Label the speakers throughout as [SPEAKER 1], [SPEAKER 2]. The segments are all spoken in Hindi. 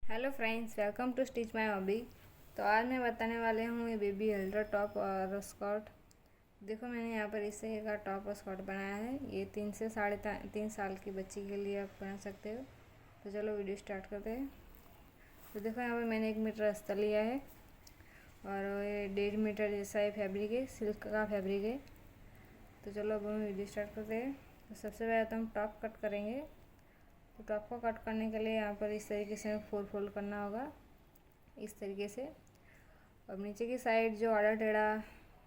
[SPEAKER 1] Hello friends, welcome to stitch my hobby. तो आज मैं बताने वाले हूँ ये बेबी हल्टर टॉप और स्कर्ट। देखो, मैंने यहाँ पर इस तरह का टॉप और स्कर्ट बनाया है। ये 3 से 3.5 साल की बच्ची के लिए आप बना सकते हो। तो चलो वीडियो स्टार्ट करते हैं। तो देखो, यहाँ पर मैंने 1 मीटर अस्तर लिया है और ये 1.5 मीटर जैसा ये फैब्रिक है, सिल्क का फैब्रिक है। तो चलो अब हम वीडियो स्टार्ट करते हैं। तो सबसे पहले तो हम टॉप कट करेंगे। तो टॉप को कट करने के लिए यहाँ पर इस तरीके से 4 फोल्ड करना होगा, इस तरीके से। और नीचे की साइड जो आड़ा टेढ़ा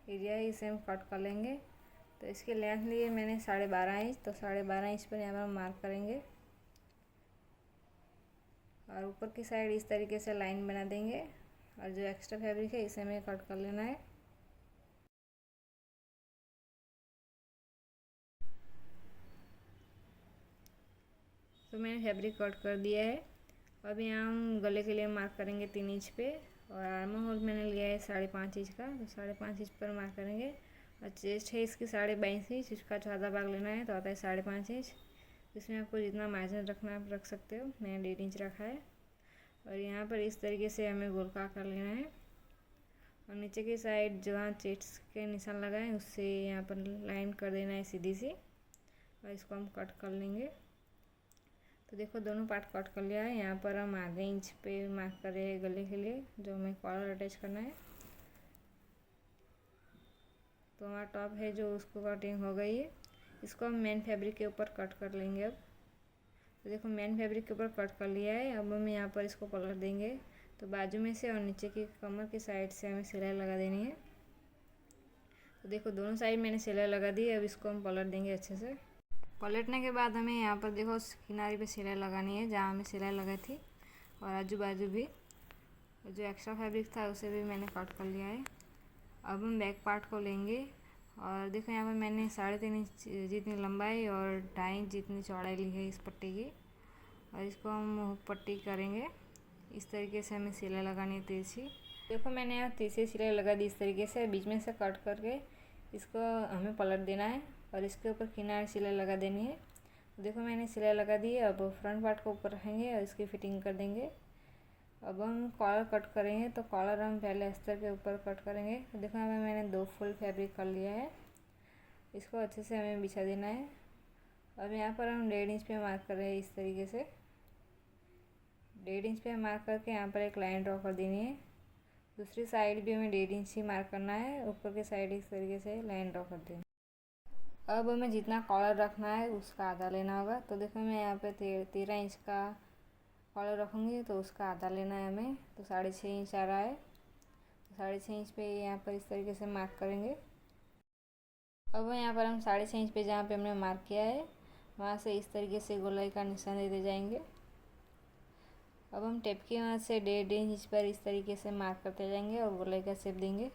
[SPEAKER 1] एरिया है इसे हम कट कर लेंगे। तो इसकी लेंथ लिए मैंने 12.5 इंच, तो 12.5 इंच पर यहाँ पर हम मार्क करेंगे और ऊपर की साइड इस तरीके से लाइन बना देंगे। और जो एक्स्ट्रा फैब्रिक है इसे हमें कट कर लेना है। तो मैंने फैब्रिक कट कर दिया है। अब यहाँ हम गले के लिए मार्क करेंगे 3 इंच पे। और आर्म होल मैंने लिया है 5.5 इंच का, तो 5.5 इंच पर मार्क करेंगे। और चेस्ट है इसकी 22.5 इंच, इसका चौथा भाग लेना है तो आता है 5.5 इंच। इसमें आपको जितना मार्जिन रखना है आप रख सकते हो, मैंने 1.5 इंच रखा है। और यहाँ पर इस तरीके से हमें गोलका कर लेना है। और नीचे की साइड जहाँ चेस्ट के निशान लगाए उससे यहाँ पर लाइन कर देना है सीधी सी, और इसको हम कट कर लेंगे। तो देखो, दोनों पार्ट कट कर लिया है। यहाँ पर हम आधे इंच पे मार्क कर रहे हैं गले के लिए, जो हमें कॉलर अटैच करना है। तो हमारा टॉप है जो उसको कटिंग हो गई है। इसको हम मेन फैब्रिक के ऊपर कट कर लेंगे अब। तो देखो, मेन फैब्रिक के ऊपर कट कर लिया है। अब हम यहाँ पर इसको कलर देंगे। तो बाजू में से और नीचे की कमर की साइड से हमें सिलाई लगा देनी है। तो देखो, दोनों साइड मैंने सिलाई लगा दी है। अब इसको हम पलट देंगे अच्छे से। पलटने के बाद हमें यहाँ पर देखो किनारे पे सिलाई लगानी है जहाँ हमें सिलाई लगाई थी, और आजू बाजू भी जो एक्स्ट्रा फैब्रिक था उसे भी मैंने कट कर लिया है। अब हम बैक पार्ट को लेंगे। और देखो, यहाँ पर मैंने 3.5 इंच जितनी लंबाई और 2.5 इंच जितनी चौड़ाई ली है इस पट्टी की। और इसको हम पट्टी करेंगे। इस तरीके से हमें सिलाई लगानी है तिरछी। देखो, मैंने यहाँ तिरछी सिलाई लगा दी इस तरीके से। बीच में से कट करके इसको हमें पलट देना है और इसके ऊपर किनारे सिलाई लगा देनी है। देखो, मैंने सिलाई लगा दी है। अब फ्रंट पार्ट को ऊपर रखेंगे और इसकी फिटिंग कर देंगे। अब हम कॉलर कट करेंगे। तो कॉलर हम पहले अस्तर के ऊपर कट करेंगे। तो देखो, हमें मैंने 2 फुल फैब्रिक कर लिया है। इसको अच्छे से हमें बिछा देना है। अब यहाँ पर हम 1.5 इंच पे मार्क कर रहे हैं इस तरीके से। 1.5 इंच पे मार्क करके यहाँ पर एक लाइन ड्रॉ कर देनी है। दूसरी साइड भी हमें 1.5 इंच ही मार्क करना है। ऊपर की साइड इस तरीके से लाइन ड्रॉ कर देनी है। अब हमें जितना कॉलर रखना है उसका आधा लेना होगा। तो देखो, मैं यहाँ पे 13 इंच का कॉलर रखूँगी तो उसका आधा लेना है हमें। तो 6.5 इंच आ रहा है। तो 6.5 इंच पे यहाँ पर इस तरीके से मार्क करेंगे। अब यहाँ पर हम 6.5 इंच पे जहाँ पे हमने मार्क किया है वहाँ से इस तरीके से गोलाई का निशान देते जाएंगे। अब हम टेप की मदद से 1.5 इंच पर इस तरीके से मार्क करते जाएंगे और गोलाई का शेप देंगे।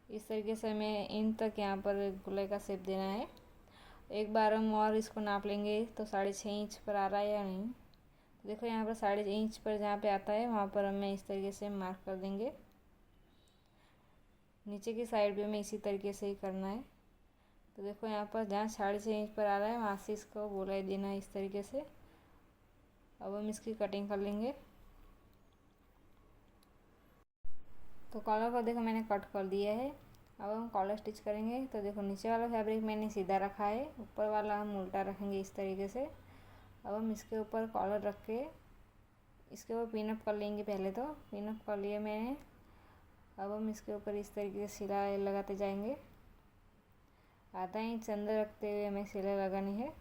[SPEAKER 1] इस तरीके से हमें इन तक यहाँ पर गोलाई का शेप देना है। एक बार हम और इसको नाप लेंगे तो 6.5 इंच पर आ रहा है या नहीं। तो देखो, यहाँ पर 6.5 इंच पर जहाँ पे आता है वहाँ पर हमें इस तरीके से मार्क कर देंगे। नीचे की साइड भी हमें इसी तरीके से ही करना है। तो देखो, यहाँ पर जहाँ 6.5 इंच पर आ रहा है वहाँ से इसको गोलाई देना है इस तरीके से। अब हम इसकी कटिंग कर लेंगे। तो कॉलर को देखो मैंने कट कर दिया है। अब हम कॉलर स्टिच करेंगे। तो देखो, नीचे वाला फैब्रिक मैंने सीधा रखा है, ऊपर वाला हम उल्टा रखेंगे इस तरीके से। अब हम इसके ऊपर कॉलर रख के इसके ऊपर पिन अप कर लेंगे। पहले तो पिन अप कर लिए मैंने। अब हम इसके ऊपर इस तरीके से सिलाई लगाते जाएंगे। आधा इंच अंदर रखते हुए हमें सिलाई लगानी है।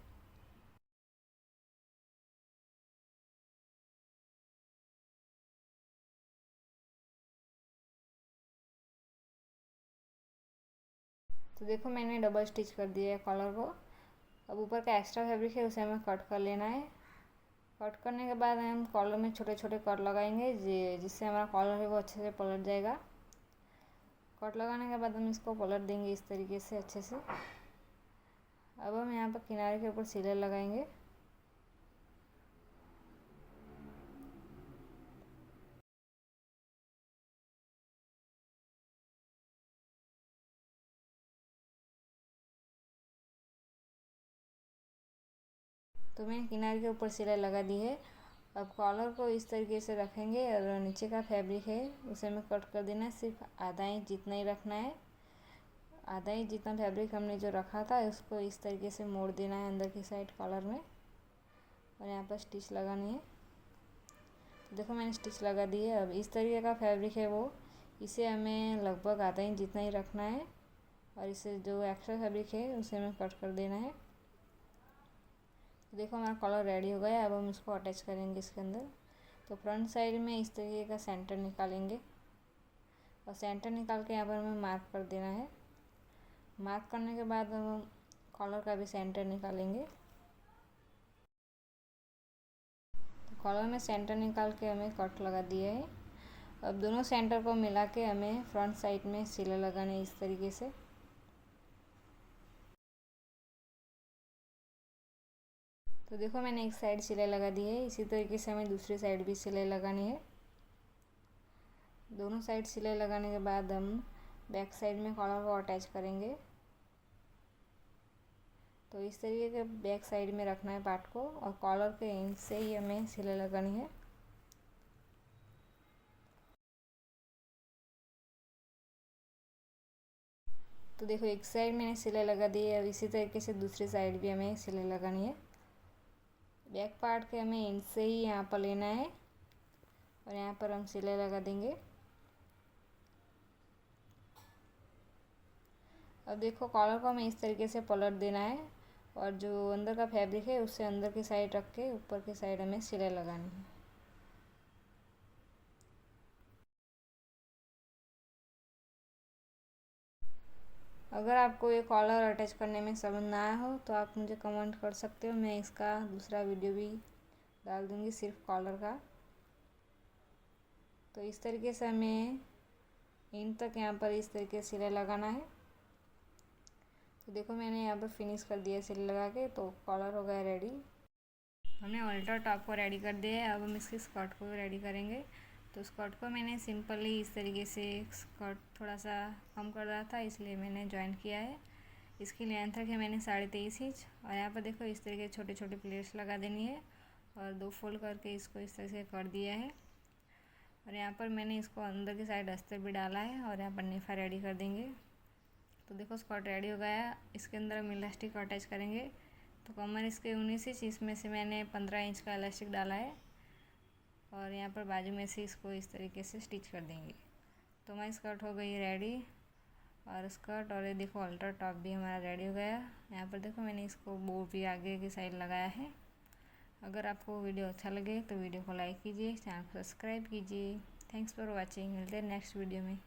[SPEAKER 1] तो देखो, मैंने डबल स्टिच कर दिया है कॉलर को। अब ऊपर का एक्स्ट्रा फैब्रिक है उसे हमें कट कर लेना है। कट करने के बाद हम कॉलर में छोटे छोटे कट लगाएंगे जिससे हमारा कॉलर है वो अच्छे से पलट जाएगा। कट लगाने के बाद हम इसको पलट देंगे इस तरीके से अच्छे से। अब हम यहाँ पर किनारे के ऊपर सिलाई लगाएंगे। तो मैंने किनारे के ऊपर सिलाई लगा दी है। अब कॉलर को इस तरीके से रखेंगे और नीचे का फैब्रिक है उसे हमें कट कर देना है। सिर्फ आधा इंच जितना ही रखना है। आधा इंच जितना फैब्रिक हमने जो रखा था उसको इस तरीके से मोड़ देना है अंदर की साइड कॉलर में, और यहाँ पर स्टिच लगानी है। देखो मैंने स्टिच लगा दी है। अब इस तरीके का फैब्रिक है वो, इसे हमें लगभग आधा इंच जितना ही रखना है, और इसे जो एक्स्ट्रा फैब्रिक है उसे हमें कट कर देना है। देखो हमारा कॉलर रेडी हो गया है। अब हम इसको अटैच करेंगे इसके अंदर। तो फ्रंट साइड में इस तरीके का सेंटर निकालेंगे, और सेंटर निकाल के यहाँ पर हमें मार्क कर देना है। मार्क करने के बाद हम कॉलर का भी सेंटर निकालेंगे। तो कॉलर में सेंटर निकाल के हमें कट लगा दिया है। अब दोनों सेंटर को मिला के हमें फ्रंट साइड में सिलाई लगानी है इस तरीके से। तो देखो मैंने एक साइड सिलाई लगा दी है, इसी तरीके से हमें दूसरी साइड भी सिलाई लगानी है। दोनों साइड सिलाई लगाने के बाद हम बैक साइड में कॉलर को अटैच करेंगे। तो इस तरीके के बैक साइड में रखना है पार्ट को, और कॉलर के एंड से ही हमें सिलाई लगानी है। तो देखो एक साइड मैंने सिलाई लगा दी है। अब इसी तरीके से दूसरी साइड भी हमें सिलाई लगानी है। बैक पार्ट के हमें एंड से ही यहाँ पर लेना है, और यहाँ पर हम सिलाई लगा देंगे। अब देखो कॉलर को हमें इस तरीके से पलट देना है, और जो अंदर का फैब्रिक है उससे अंदर की साइड रख के ऊपर की साइड हमें सिलाई लगानी है। अगर आपको ये कॉलर अटैच करने में समझ ना आया हो तो आप मुझे कमेंट कर सकते हो, मैं इसका दूसरा वीडियो भी डाल दूँगी सिर्फ कॉलर का। तो इस तरीके से हमें एंड तक यहाँ पर इस तरीके से सिलाई लगाना है। तो देखो मैंने यहाँ पर फिनिश कर दिया सिलाई लगा के। तो कॉलर हो गया रेडी। हमने अल्टर टॉप को रेडी कर दिया है। अब हम इसकी स्कर्ट को रेडी करेंगे। तो स्कर्ट को मैंने सिंपली इस तरीके से स्कर्ट थोड़ा सा कम कर रहा था, इसलिए मैंने ज्वाइन किया है। इसकी लेंथ रखी है मैंने 23.5 इंच, और यहाँ पर देखो इस तरीके छोटे छोटे प्लेट्स लगा देनी है, और 2 फोल्ड करके इसको इस तरह से कर दिया है। और यहाँ पर मैंने इसको अंदर की साइड अस्तर भी डाला है, और यहाँ पर नेफा रेडी कर देंगे। तो देखो स्कर्ट रेडी हो गया। इसके अंदर हम इलास्टिक अटैच करेंगे। तो कमर इसके 19 इंच, इसमें से मैंने 15 इंच का इलास्टिक डाला है, और यहाँ पर बाजू में से इसको इस तरीके से स्टिच कर देंगे। तो हमारी स्कर्ट हो गई रेडी, और स्कर्ट और ये देखो अल्टर टॉप भी हमारा रेडी हो गया। यहाँ पर देखो मैंने इसको बो भी आगे की साइड लगाया है। अगर आपको वीडियो अच्छा लगे तो वीडियो को लाइक कीजिए, चैनल को सब्सक्राइब कीजिए। Thanks for watching. मिलते हैं नेक्स्ट वीडियो में।